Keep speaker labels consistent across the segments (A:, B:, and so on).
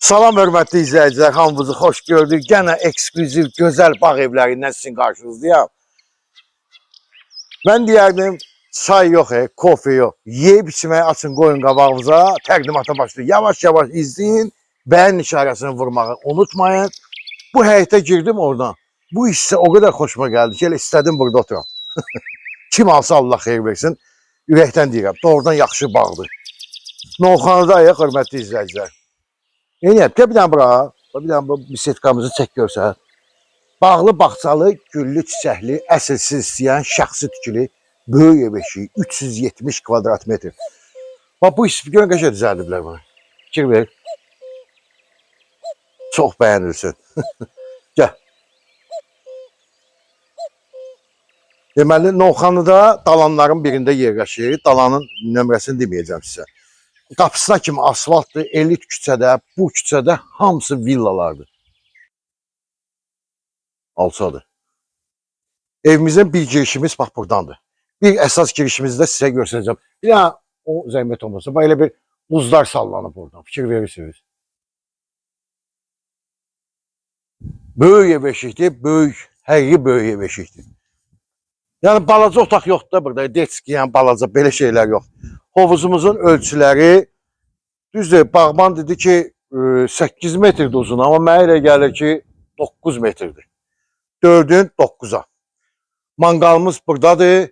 A: Salam hörmətli izləyicilər, hamınızı xoş gördük. Gənə eksklüziv, gözəl bağ evlərindən sizin qarşınızdayım. Mən deyərdim, çay yox, kofe yox. Yeyib içməyi açın, qoyun qabağınıza, təqdimata başlayın. Yavaş-yavaş izləyin, bəyən işarəsini vurmağı unutmayın. Bu həyətə girdim oradan. Bu hissə o qədər xoşuma gəldi ki, elə istədim burada oturam. Kim alsa Allah xeyir versin. Ürəkdən deyirəm, doğrudan yaxşı bağdır. Novxanadayıq, hörmətli izləyicilər. Yeniyəm, bir dənə bura, bir dənə bu bisetkamızı çək görsən. Bağlı, bağçalı, güllü, çiçəkli, əsilsiz istəyən, şəxsi tikili, böyük ev eşiyi, 370 kvadrat metr. Bax, bu hissi görün qəşə düzəldiblər bunu. Fikir ver. Çox bəyənilsin. Gəl. Deməli, Novxanıda dalanların birində yerləşir. Dalanın nömrəsini deməyəcəm sizə. Qapısına kimi asfaltdır, elit küçədə, bu küçədə hamısı villalardır. Alçadır. Evimizin bir girişimiz bax buradandır. Bir əsas girişimizdə sizə göstərəcəm. Bir dənə o zəhmət olmasa, belə bir buzlar sallanıb oradan. Fikir verirsiniz. Böyük ev eşikdir, böyük, həqiqi böyük ev eşikdir. Yəni balaca otaq yoxdur da burada, detskiyən balaca, belə şeylər yox. Hovuzumuzun ölçüləri, düzdür, bağban dedi ki 8 metrdir uzun, amma mənə elə gəlir ki 9 metrdir. 4-ün 9-a. Manqalımız buradadır.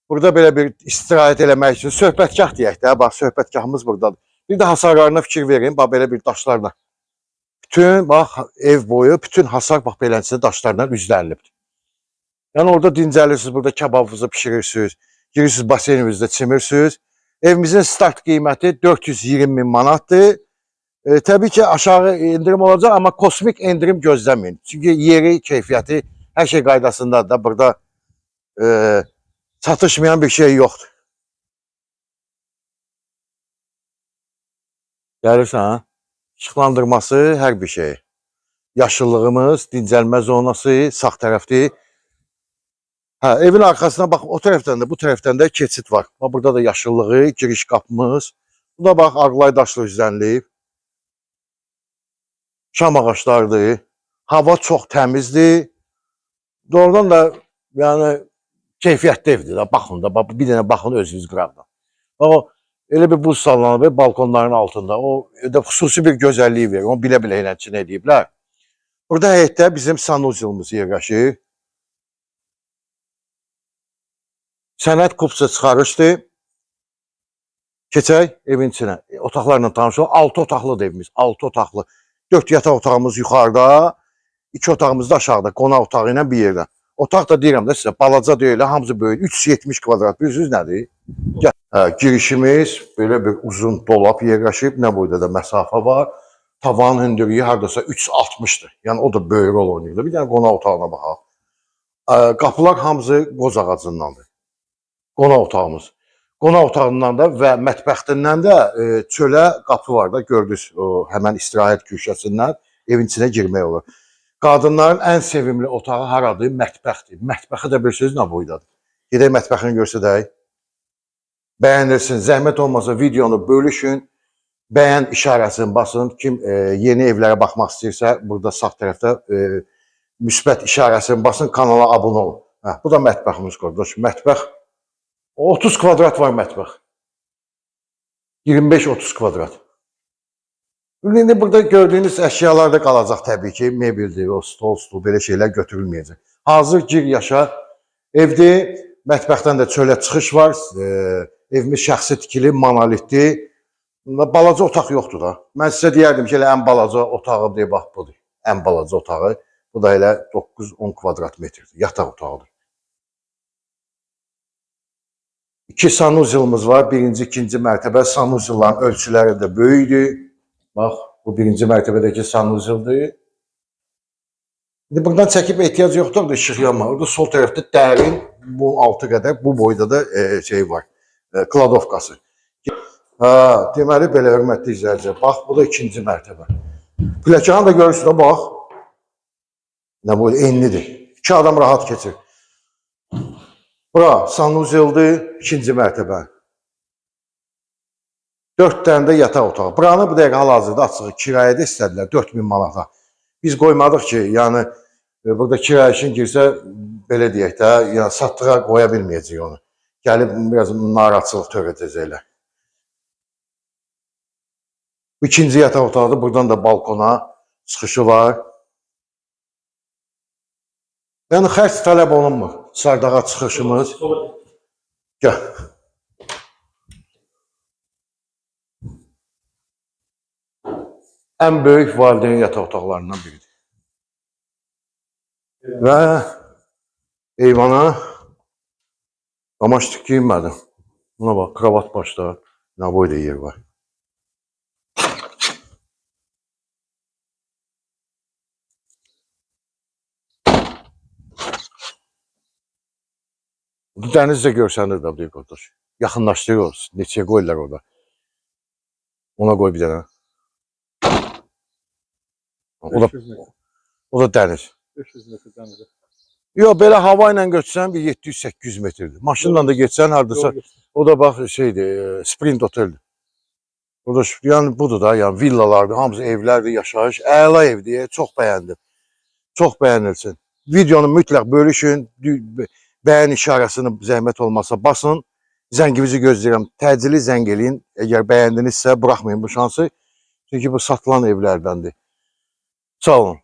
A: Burada belə bir istirahət eləmək üçün söhbətgah deyək də, bax söhbətgahımız buradadır. Bir də hasarlarına fikir verin, bax belə bir daşlarla. Bütün bax ev boyu, bütün hasar bax beləncə daşlarla üzlənilibdir. Yəni orada dincəlirsiniz, burada kebabınızı pişirirsiniz, girirsiniz baseyninizdə çimirsiniz. Evimizin start qiyməti 420 min manatdır. Təbii ki aşağı indirim olacaq, amma kosmik indirim gözləməyin. Çünki yeri, keyfiyyəti, hər şey qaydasındadır da, burada çatışmayan bir şey yoxdur. Gəlirsən, ha? İşıqlandırması, hər bir şey. Yaşıllığımız, dincəlmə zonası, sağ tərəfdir. Hə, evin arxasına bax, o tərəfdən də, bu tərəfdən də keçid var. Bax, burada da yaşıllığı, giriş qapımız. Bu da bax, ağlay daşlı üzlənilib. Şam ağaçlardır. Hava çox təmizdir. Doğrudan da, yəni, keyfiyyətli evdir da, baxın da, bax, bir dənə baxın özünüz qıraqdan. Bax, elə bir buz sallanıb, balkonların altında. O, xüsusi bir gözəlliyi verir. Onu bilə-bilə ilə nə ediblər. Burada həyətdə bizim sanuzilimiz yerləşir. Sənət kupsa çıxarışdır. Keçək evin içinə. Otaqlarla tanış olaq. 6 otaqlıdır evimiz. 6 otaqlı. 4 yataq otağımız yuxarıda. 2 otağımız da aşağıda. Qonaq otağı ilə bir yerdə. Otaq da deyirəm də sizə. Balaca deyil. Hamısı böyük. 370 kvadrat. Bilirsiniz nədir? Gəl. Girişimiz belə bir uzun dolap yerləşib. Nə boyda da məsafə var. Tavan hündürlüyü hardasa 3.60'dır. Yəni o da böyük rol oynayır. Bir dənə qonaq otağına baxaq. Qapılar hamısı qoz ağacındandır. Qonaq otağımız. Qonaq otağından da və mətbəxtindən də çölə qapı var da, gördünüz o həmən istirahət köşəsindən evin içinə girmək olur. Qadınların ən sevimli otağı haradır? Mətbəxdir. Mətbəxi də bilirsiniz nə boydadır. Gedək mətbəxini görsədək. Bəyənirsin, zəhmət olmasa videonu bölüşün, bəyən işarəsini basın. Kim yeni evlərə baxmaq istəyirsə, burada sağ tərəfdə müsbət işarəsini basın, kanala abunə olun. Bu da mətbəximiz qardaş. Mətbəx 30 kvadrat var mətbəx. 25-30 kvadrat. İndi burada gördüyünüz əşyalar da qalacaq təbii ki. Mebeldir, o stol, belə şeylər götürülməyəcək. Hazır gir yaşa evdir. Mətbəxdən də çölə çıxış var. Evimiz şəxsi tikili, monolitdir. Balaca otaq yoxdur da. Mən sizə deyərdim ki, elə ən balaca otağı deyə bax budur. Ən balaca otağı. Bu da elə 9-10 kvadrat metrdir. Yataq otağıdır. 2 sanuzilimiz var. Birinci, ikinci mərtəbə. Sanuzilların ölçüləri də böyükdür. Bax, bu birinci mərtəbədəki sanuzildir. İndi buradan çəkib ehtiyac yoxdur da işıq yanma. Orada sol tərəfdə dərin, bu altı qədər, bu boyda da şey var. Kladovkası. Deməli, belə hörmətli izləyicilər. Bax, bu da ikinci mərtəbə. Pləkanı da görürsünüz, bax. Nə boyda enlidir. 2 adam rahat keçir. Bura sanuzildir, ikinci mərtəbə. 4 dənə də yataq otağı. Buranı bu dəqiqə hal-hazırda açığı kirayədə istədilər 4000 manata. Biz qoymadıq ki, yəni burada kirayəşin girsə belə deyək də, yəni satdığa qoya bilməyəcək onu. Gəlib biraz narahatçılıq törədəcəklər. İkinci yataq otağı buradan da balkona çıxışı var. Yəni xərc tələb olunmur. Sardağa çıxışımız. Gəl. Ən böyük valideyn yataq otaqlarından biridir. Və eyvana qamaş tikilmədim. Buna bax, kravat başda, nə boyda yer var. Bu dəniz də görsənir də, deyək qardaş. Yaxınlaşdırıyoruz. Neçəyə qoyurlar orada. Ona qoy bir dənə. O da dəniz.
B: 500 metr dənizə.
A: Yox, belə hava ilə götürsən bir 700-800 metrdir. Maşınla da getsən hardasa, o da bax şeydir, sprint oteldir. Burada yəni budur da, yəni villalardır, hamısı evlərdir, yaşayış, əla evdir, çox bəyəndim. Çox bəyənilsin. Videonu mütləq bölüşün, bəyən işarəsini zəhmət olmasa basın. Zəngimizi gözləyirəm, təcili zəng eləyin. Əgər bəyəndinizsə, buraxmayın bu şansı. Çünki bu satılan evlərdəndir. Sağ olun.